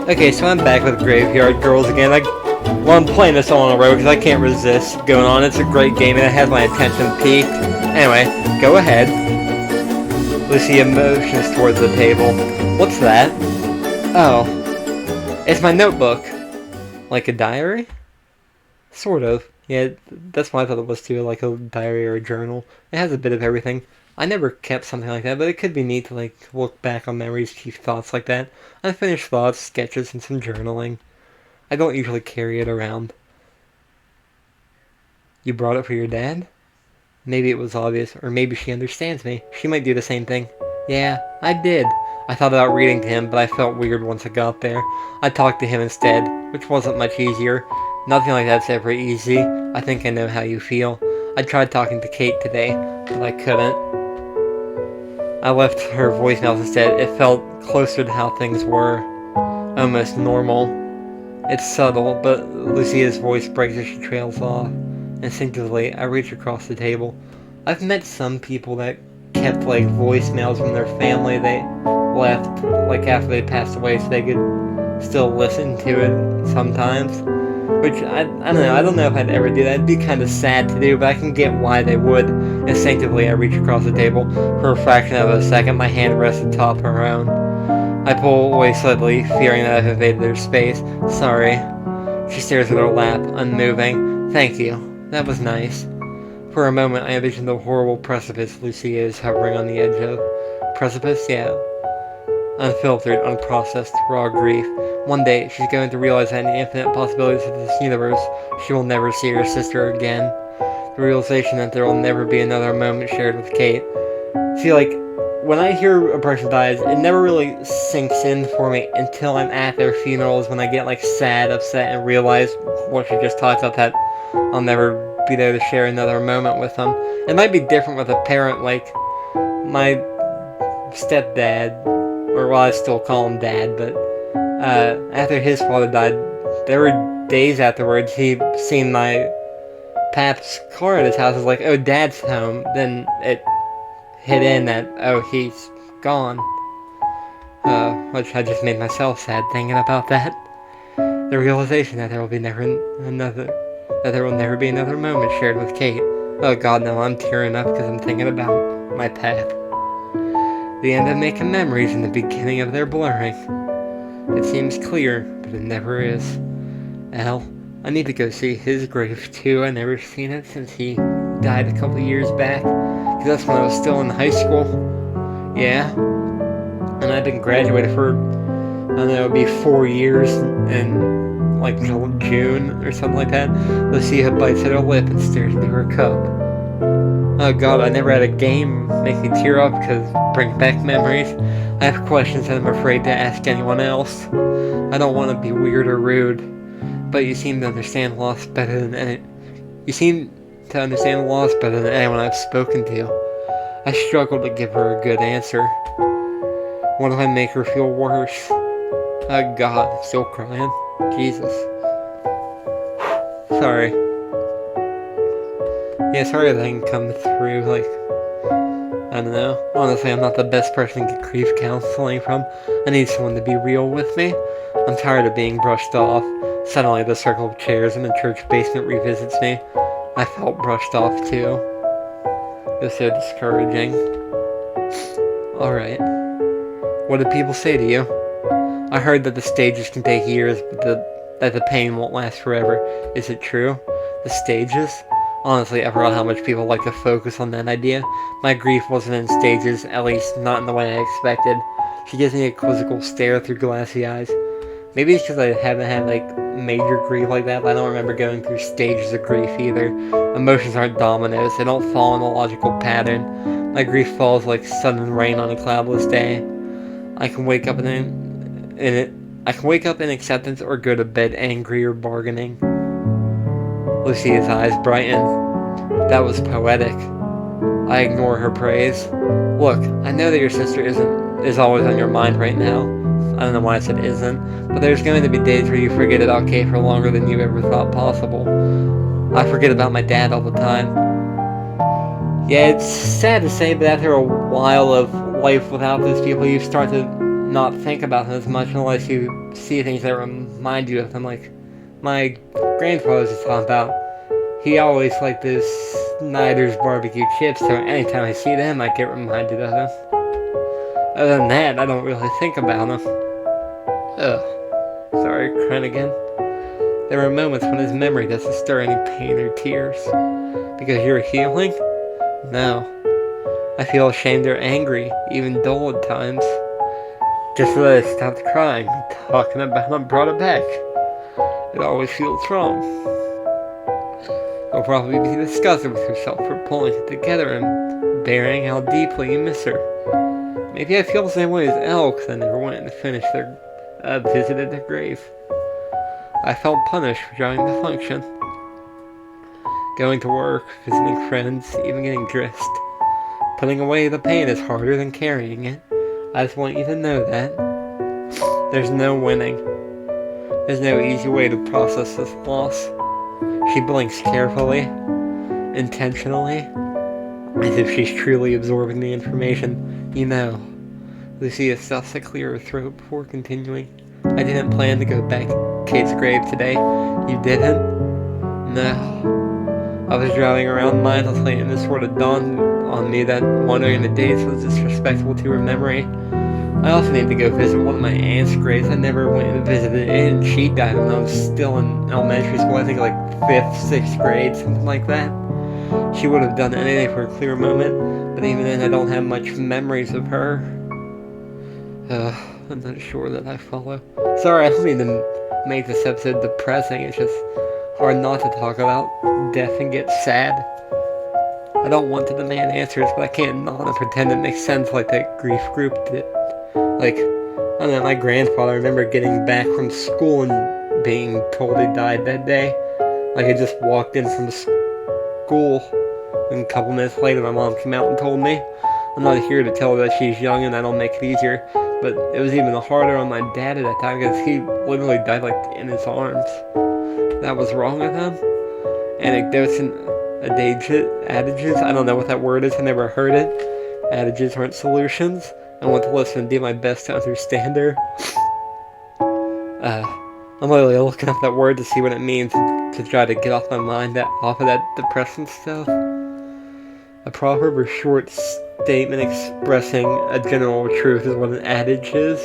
Okay, so I'm back with Graveyard Girls again. Well, I'm playing this all in a row because I can't resist going on. It's a great game and it has my attention peaked. Anyway, go ahead. Lucia motions towards the table. What's that? Oh, it's my notebook. Like a diary? Sort of. Yeah, that's what I thought it was too, like a diary or a journal. It has a bit of everything. I never kept something like that, but it could be neat to look back on memories, keep thoughts like that. Unfinished thoughts, sketches, and some journaling. I don't usually carry it around. You brought it for your dad? Maybe it was obvious, or maybe she understands me. She might do the same thing. Yeah, I did. I thought about reading to him, but I felt weird once I got there. I talked to him instead, which wasn't much easier. Nothing like that's ever easy. I think I know how you feel. I tried talking to Kate today, but I couldn't. I left her voicemails instead. It felt closer to how things were. Almost normal. It's subtle, but Lucia's voice breaks as she trails off. Instinctively, I reach across the table. I've met some people that kept, voicemails from their family they left, after they passed away, so they could still listen to it sometimes. Which, I don't know if I'd ever do that. It'd be kind of sad to do, but I can get why they would. Instinctively, I reach across the table. For a fraction of a second, my hand rests atop her own. I pull away slightly, fearing that I've invaded their space. Sorry. She stares at her lap, unmoving. Thank you. That was nice. For a moment, I envisioned the horrible precipice Lucia is hovering on the edge of. Precipice? Yeah. Unfiltered, unprocessed, raw grief. One day, she's going to realize that in the infinite possibilities of this universe, she will never see her sister again. The realization that there will never be another moment shared with Kate. See, when I hear a person dies, it never really sinks in for me until I'm at their funerals, when I get, sad, upset, and realize what she just talked about, that I'll never be there to share another moment with them. It might be different with a parent, my stepdad, or I still call him Dad, but after his father died, there were days afterwards he'd seen my pap's car at his house. It was oh, Dad's home. Then it hit in that, oh, he's gone. Which I just made myself sad thinking about that. The realization that there will never be another moment shared with Kate. Oh god, no, I'm tearing up because I'm thinking about my pap. The end of making memories and the beginning of their blurring. It seems clear, but it never is. Al, I need to go see his grave too. I've never seen it since he died a couple years back. Because that's when I was still in high school. Yeah. And I've been graduated for, I don't know, it'll be 4 years in June or something like that. Lucia bites at her lip and stares into her cup. Oh god, I never had a game make me tear up because it brings back memories. I have questions that I'm afraid to ask anyone else. I don't want to be weird or rude, but you seem to understand loss better than anyone I've spoken to. I struggle to give her a good answer. What if I make her feel worse? Oh god, I'm still crying. Jesus. Sorry. Yeah, sorry that I can come through, I don't know. Honestly, I'm not the best person to get grief counseling from. I need someone to be real with me. I'm tired of being brushed off. Suddenly, the circle of chairs in the church basement revisits me. I felt brushed off, too. It was so discouraging. Alright. What did people say to you? I heard that the stages can take years, but that the pain won't last forever. Is it true? The stages? Honestly, I forgot how much people like to focus on that idea. My grief wasn't in stages, at least not in the way I expected. She gives me a quizzical stare through glassy eyes. Maybe it's because I haven't had, major grief like that, but I don't remember going through stages of grief either. Emotions aren't dominoes, they don't fall in a logical pattern. My grief falls like sudden rain on a cloudless day. I can wake up in acceptance or go to bed angry or bargaining. Lucia's eyes brighten. That was poetic. I ignore her praise. Look, I know that your sister is always on your mind right now. I don't know why I said isn't, but there's going to be days where you forget about Kate for longer than you ever thought possible. I forget about my dad all the time. Yeah, it's sad to say, but after a while of life without those people, you start to not think about him as much unless you see things that remind you of him. Like my grandfather was just talking about. He always liked this Snyder's barbecue chips, so anytime I see them, I get reminded of him. Other than that, I don't really think about him. Ugh. Sorry, crying again. There are moments when his memory doesn't stir any pain or tears. Because you're healing? No. I feel ashamed or angry, even dull at times. Just so that I stopped crying, talking about him brought it back. It always feels wrong. You'll probably be disgusted with yourself for pulling it together and bearing how deeply you miss her. Maybe I feel the same way as Elle, because I never went to finish their visit at their grave. I felt punished for trying to function. Going to work, visiting friends, even getting dressed. Putting away the pain is harder than carrying it. I just want you to know that. There's no winning. There's no easy way to process this loss. She blinks carefully, intentionally, as if she's truly absorbing the information. You know, Lucia stuffs to clear her throat before continuing. I didn't plan to go back to Kate's grave today. You didn't? No. I was driving around mindlessly and it sort of dawned on me that wandering the days was disrespectful to her memory. I also need to go visit one of my aunt's graves. I never went and visited it, and she died when I was still in elementary school. I think like 5th, 6th grade, something like that. She would have done anything for a clear moment, but even then I don't have much memories of her. I'm not sure that I follow. Sorry, I don't mean to make this episode depressing. It's just hard not to talk about death and get sad. I don't want to demand answers, but I can't nod and pretend it makes sense like that grief group did. Like, I don't know, my grandfather, I remember getting back from school and being told he died that day. Like, I just walked in from school, and a couple minutes later my mom came out and told me. I'm not here to tell her that she's young and that'll make it easier, but it was even harder on my dad at that time because he literally died, like, in his arms. That was wrong with him. Anecdotes and adages, I don't know what that word is, I never heard it. Adages aren't solutions. I want to listen and do my best to understand her. I'm literally looking up that word to see what it means to try to get off my mind off of that depressing stuff. A proverb or short statement expressing a general truth is what an adage is.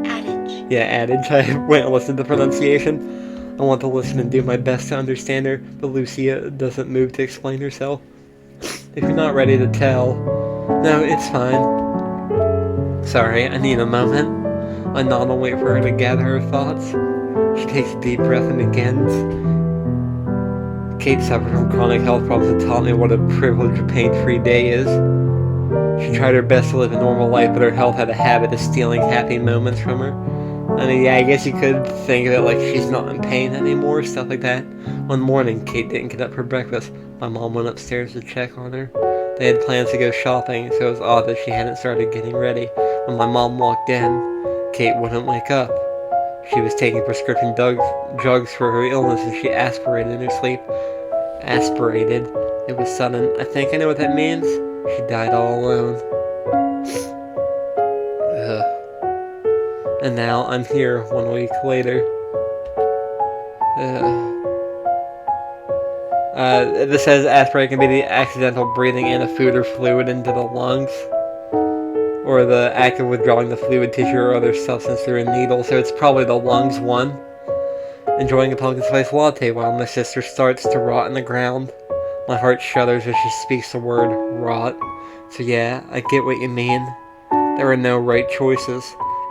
Adage. Yeah, adage. I went and listened to the pronunciation. I want to listen and do my best to understand her, but Lucia doesn't move to explain herself. If you're not ready to tell, no, it's fine. Sorry, I need a moment. I nod and wait for her to gather her thoughts. She takes a deep breath and begins. Kate suffered from chronic health problems and taught me what a privilege a pain-free day is. She tried her best to live a normal life, but her health had a habit of stealing happy moments from her. I mean, yeah, I guess you could think of it like she's not in pain anymore, stuff like that. One morning, Kate didn't get up for breakfast. My mom went upstairs to check on her. They had plans to go shopping, so it was odd that she hadn't started getting ready. When my mom walked in, Kate wouldn't wake up. She was taking prescription drugs for her illness and she aspirated in her sleep. Aspirated. It was sudden. I think I know what that means. She died all alone. And now I'm here 1 week later. This says aspirate can be the accidental breathing in of food or fluid into the lungs, or the act of withdrawing the fluid, tissue, or other substance through a needle, so it's probably the lungs one. Enjoying a pumpkin spice latte while my sister starts to rot in the ground. My heart shudders as she speaks the word rot. So yeah, I get what you mean. There are no right choices.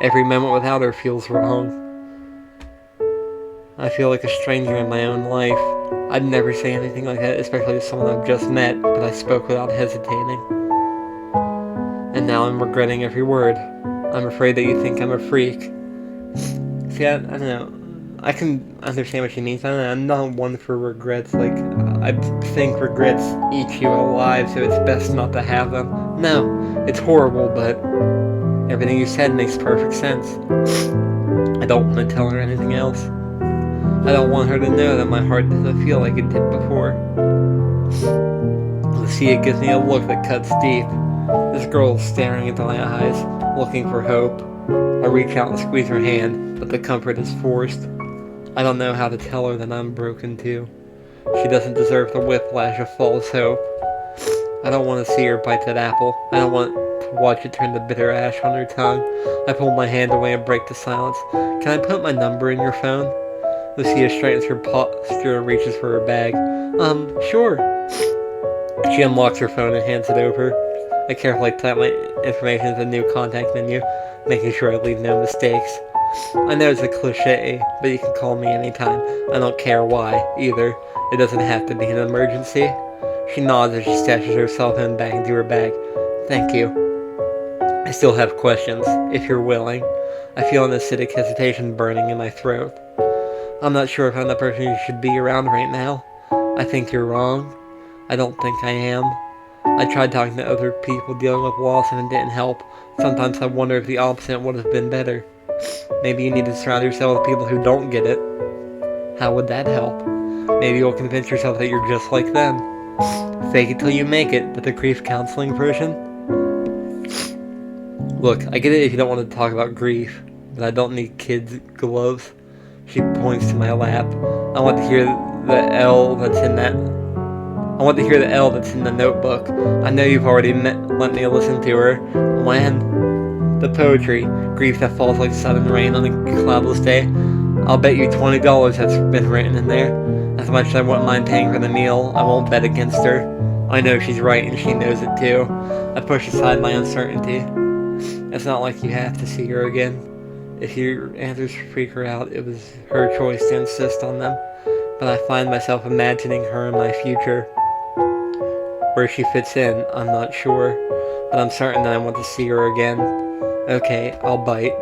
Every moment without her feels wrong. I feel like a stranger in my own life. I'd never say anything like that, especially to someone I've just met, but I spoke without hesitating. And now I'm regretting every word. I'm afraid that you think I'm a freak. See, I don't know. I can understand what she means. I don't know, I'm not one for regrets. Like, I think regrets eat you alive, so it's best not to have them. No, it's horrible, but everything you said makes perfect sense. I don't want to tell her anything else. I don't want her to know that my heart doesn't feel like it did before. Lucia gives me a look that cuts deep. This girl is staring into my eyes, looking for hope. I reach out and squeeze her hand, but the comfort is forced. I don't know how to tell her that I'm broken too. She doesn't deserve the whiplash of false hope. I don't want to see her bite that apple. I don't want to watch it turn to bitter ash on her tongue. I pull my hand away and break the silence. Can I put my number in your phone? Lucia straightens her posture and reaches for her bag. Sure. She unlocks her phone and hands it over. I carefully type my information into the new contact menu, making sure I leave no mistakes. I know it's a cliche, but you can call me anytime. I don't care why, either. It doesn't have to be an emergency. She nods as she stashes her cell phone back into her bag. Thank you. I still have questions, if you're willing. I feel an acidic hesitation burning in my throat. I'm not sure if I'm the person you should be around right now. I think you're wrong. I don't think I am. I tried talking to other people dealing with loss and it didn't help. Sometimes I wonder if the opposite would have been better. Maybe you need to surround yourself with people who don't get it. How would that help? Maybe you'll convince yourself that you're just like them. Fake it till you make it, but the grief counseling version? Look, I get it if you don't want to talk about grief, but I don't need kids' gloves. She points to my lap. I want to hear the L that's in that. I want to hear the L that's in the notebook. I know you've already let me listen to her. When? The poetry. Grief that falls like sudden rain on a cloudless day. I'll bet you $20 that's been written in there. As much as I wouldn't mind paying for the meal, I won't bet against her. I know she's right and she knows it too. I push aside my uncertainty. It's not like you have to see her again. If your answers freak her out, it was her choice to insist on them. But I find myself imagining her in my future. Where she fits in, I'm not sure. But I'm certain that I want to see her again. Okay, I'll bite.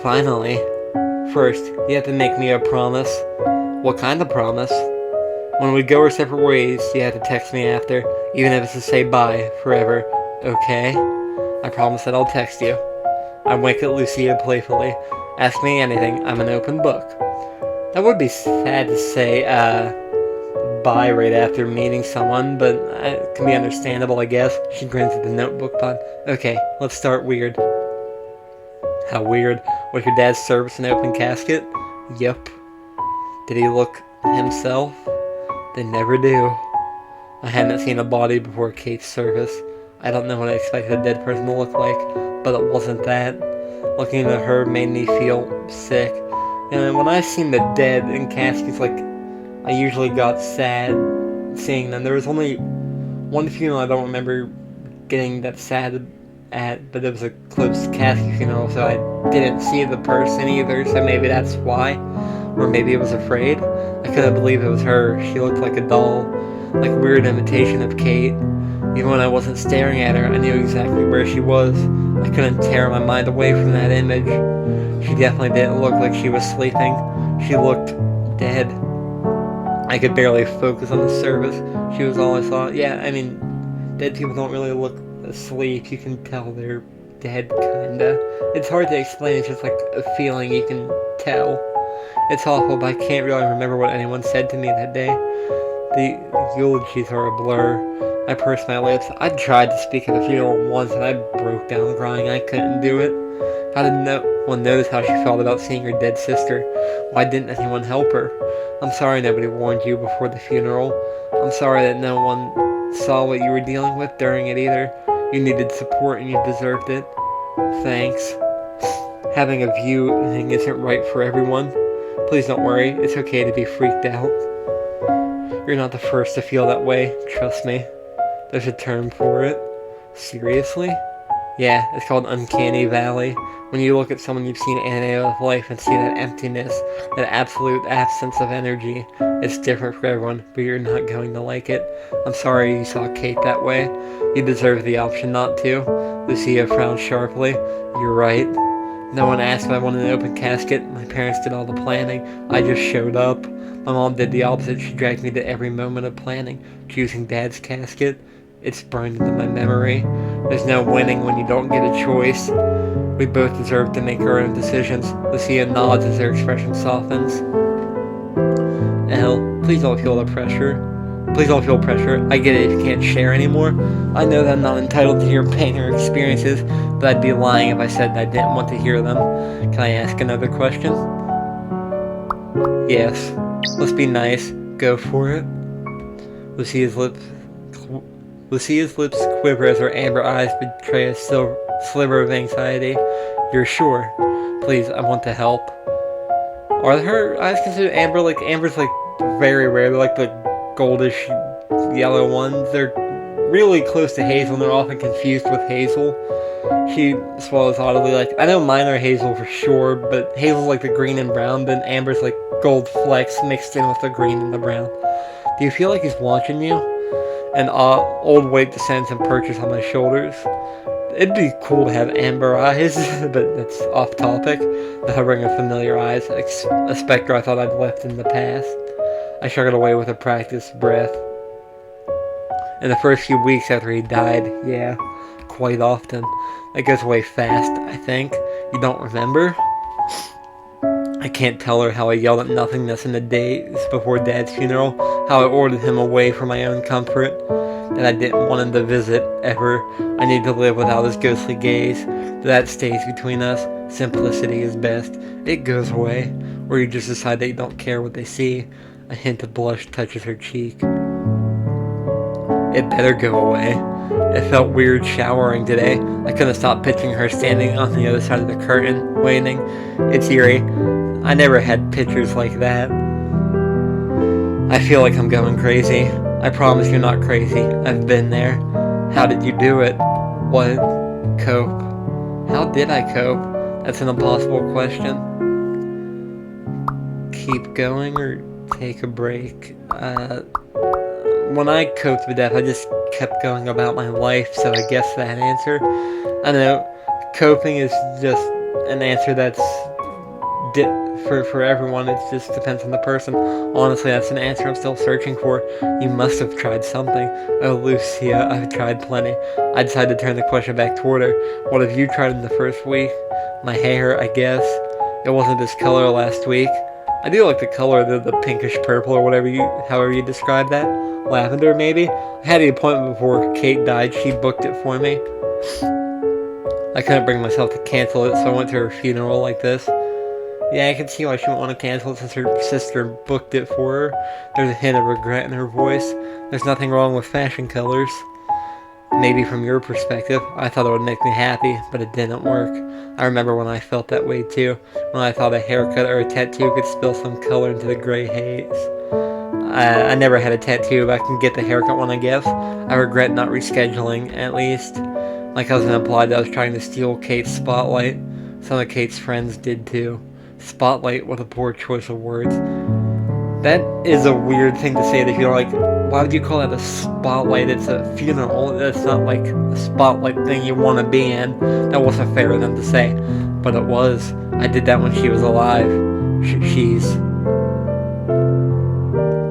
Finally. First, you have to make me a promise. What kind of promise? When we go our separate ways, you have to text me after, even if it's to say bye forever. Okay? I promise that I'll text you. I wink at Lucia playfully. Ask me anything, I'm an open book. That would be sad to say, bye right after meeting someone, but it can be understandable, I guess. She grins at the notebook pun. Okay, let's start weird. How weird? Was your dad's service an open casket? Yep. Did he look himself? They never do. I hadn't seen a body before Kate's service. I don't know what I expected a dead person to look like, but it wasn't that. Looking at her made me feel sick. And when I seen the dead in caskets, I usually got sad seeing them. There was only one funeral I don't remember getting that sad at, but it was a close casket funeral, so I didn't see the person either, so maybe that's why. Or maybe I was afraid. I couldn't believe it was her. She looked like a doll, like a weird imitation of Kate. Even when I wasn't staring at her, I knew exactly where she was. I couldn't tear my mind away from that image. She definitely didn't look like she was sleeping. She looked dead. I could barely focus on the service. She was all I saw. Yeah, I mean, dead people don't really look asleep. You can tell they're dead, kinda. It's hard to explain. It's just like a feeling you can tell. It's awful, but I can't really remember what anyone said to me that day. The eulogies are a blur. I pursed my lips. I tried to speak at the funeral once and I broke down crying. I couldn't do it. How did no one notice how she felt about seeing her dead sister? Why didn't anyone help her? I'm sorry nobody warned you before the funeral. I'm sorry that no one saw what you were dealing with during it either. You needed support and you deserved it. Thanks. Having a viewing isn't right for everyone. Please don't worry, it's okay to be freaked out. You're not the first to feel that way, trust me. There's a term for it. Seriously? Yeah, it's called Uncanny Valley. When you look at someone you've seen animated with life and see that emptiness, that absolute absence of energy, it's different for everyone, but you're not going to like it. I'm sorry you saw Kate that way. You deserve the option not to. Lucia frowned sharply. You're right. No one asked if I wanted an open casket. My parents did all the planning. I just showed up. My mom did the opposite. She dragged me to every moment of planning. Choosing Dad's casket. It's burned into my memory. There's no winning when you don't get a choice. We both deserve to make our own decisions. Lucia nods as her expression softens. Elle, please don't feel the pressure. Please don't feel pressure. I get it if you can't share anymore. I know that I'm not entitled to your pain or experiences, but I'd be lying if I said I didn't want to hear them. Can I ask another question? Yes. Let's be nice. Go for it. Lucia's lips quiver as her amber eyes betray a sliver of anxiety. You're sure? Please, I want to help. Are her eyes considered amber? Like, amber's like very rare. They're like the goldish yellow ones. They're really close to hazel and they're often confused with hazel. She swallows audibly, like, I know mine are hazel for sure, but hazel's like the green and brown, then amber's like gold flecks mixed in with the green and the brown. Do you feel like he's watching you? An old weight descends and perches on my shoulders. It'd be cool to have amber eyes, but that's off topic. The hovering of familiar eyes, a specter I thought I'd left in the past. I shrugged away with a practiced breath. In the first few weeks after he died, yeah, quite often. It goes away fast, I think. You don't remember? I can't tell her how I yelled at nothingness in the days before Dad's funeral, how I ordered him away for my own comfort, that I didn't want him to visit, ever. I need to live without his ghostly gaze. That stays between us. Simplicity is best. It goes away, or you just decide that you don't care what they see. A hint of blush touches her cheek. It better go away. It felt weird showering today. I couldn't stop picturing her standing on the other side of the curtain, waiting. It's eerie. I never had pictures like that. I feel like I'm going crazy. I promise you're not crazy. I've been there. How did you do it? What? Cope. How did I cope? That's an impossible question. Keep going or take a break? When I coped with death, I just kept going about my life, so I guess that answer. I know, coping is just an answer that's for everyone. It just depends on the person. Honestly, that's an answer I'm still searching for. You must have tried something. Oh, Lucia, I've tried plenty. I decided to turn the question back toward her. What have you tried in the first week? My hair, I guess. It wasn't this color last week. I do like the color, the pinkish purple or however you describe that. Lavender, maybe? I had the appointment before Kate died. She booked it for me. I couldn't bring myself to cancel it, so I went to her funeral like this. Yeah, I can see why she wouldn't want to cancel it since her sister booked it for her. There's a hint of regret in her voice. There's nothing wrong with fashion colors. Maybe from your perspective, I thought it would make me happy, but it didn't work. I remember when I felt that way too, when I thought a haircut or a tattoo could spill some color into the gray haze. I never had a tattoo, but I can get the haircut one, I guess. I regret not rescheduling, at least. My cousin implied that I was trying to steal Kate's spotlight. Some of Kate's friends did too. Spotlight, what a poor choice of words. That is a weird thing to say that you're like, why would you call that a spotlight? It's a funeral. That's not like a spotlight thing you want to be in. That wasn't fair of them to say. But it was. I did that when she was alive.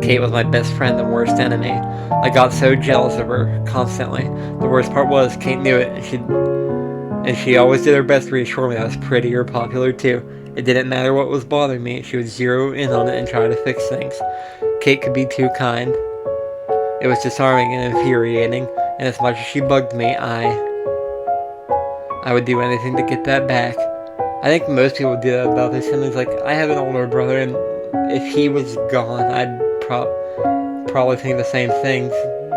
Kate was my best friend and worst enemy. I got so jealous of her, constantly. The worst part was, Kate knew it, and she always did her best to reassure me I was pretty or popular too. It didn't matter what was bothering me, she would zero in on it and try to fix things. Kate could be too kind. It was disarming and infuriating, and as much as she bugged me, I would do anything to get that back. I think most people do that about their siblings. Like, I have an older brother, and if he was gone, I'd probably think the same things.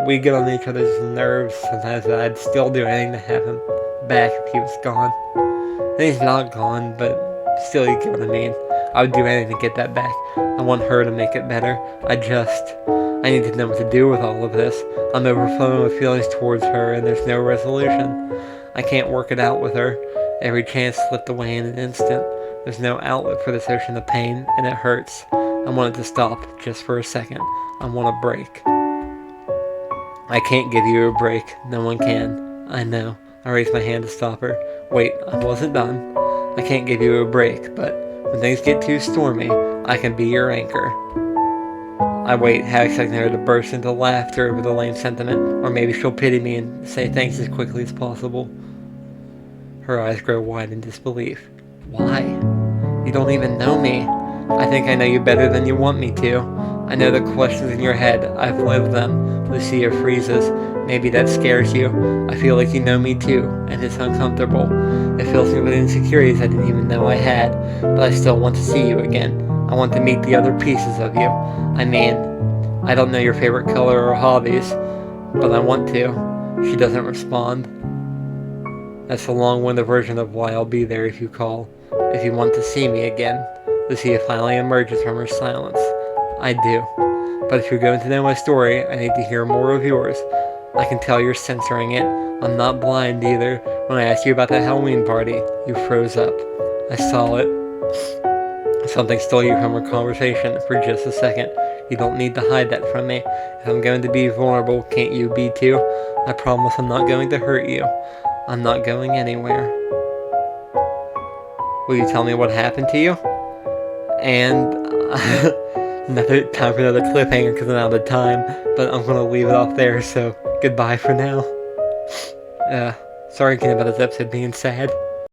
We get on each other's nerves sometimes, but I'd still do anything to have him back if he was gone. And he's not gone, but still, you get what I mean. I would do anything to get that back. I want her to make it better. I need to know what to do with all of this. I'm overflowing with feelings towards her, and there's no resolution. I can't work it out with her. Every chance slipped away in an instant. There's no outlet for this ocean of pain, and it hurts. I want it to stop, just for a second. I want a break. I can't give you a break. No one can. I know. I raised my hand to stop her. Wait, I wasn't done. I can't give you a break, but when things get too stormy, I can be your anchor. I wait, half expecting her to burst into laughter over the lame sentiment, or maybe she'll pity me and say thanks as quickly as possible. Her eyes grow wide in disbelief. Why? You don't even know me. I think I know you better than you want me to. I know the questions in your head. I've lived them. Lucia freezes. Maybe that scares you. I feel like you know me too, and it's uncomfortable. It fills me with insecurities I didn't even know I had, but I still want to see you again. I want to meet the other pieces of you. I mean, I don't know your favorite color or hobbies, but I want to. She doesn't respond. That's the long-winded version of why I'll be there if you call. If you want to see me again. Lucia finally emerges from her silence. I do. But if you're going to know my story, I need to hear more of yours. I can tell you're censoring it. I'm not blind either. When I asked you about that Halloween party, you froze up. I saw it. Something stole you from our conversation for just a second. You don't need to hide that from me. If I'm going to be vulnerable, can't you be too? I promise I'm not going to hurt you. I'm not going anywhere. Will you tell me what happened to you? And another time for another cliffhanger because I'm out of time, but I'm gonna leave it off there, so goodbye for now. Sorry again about this episode being sad.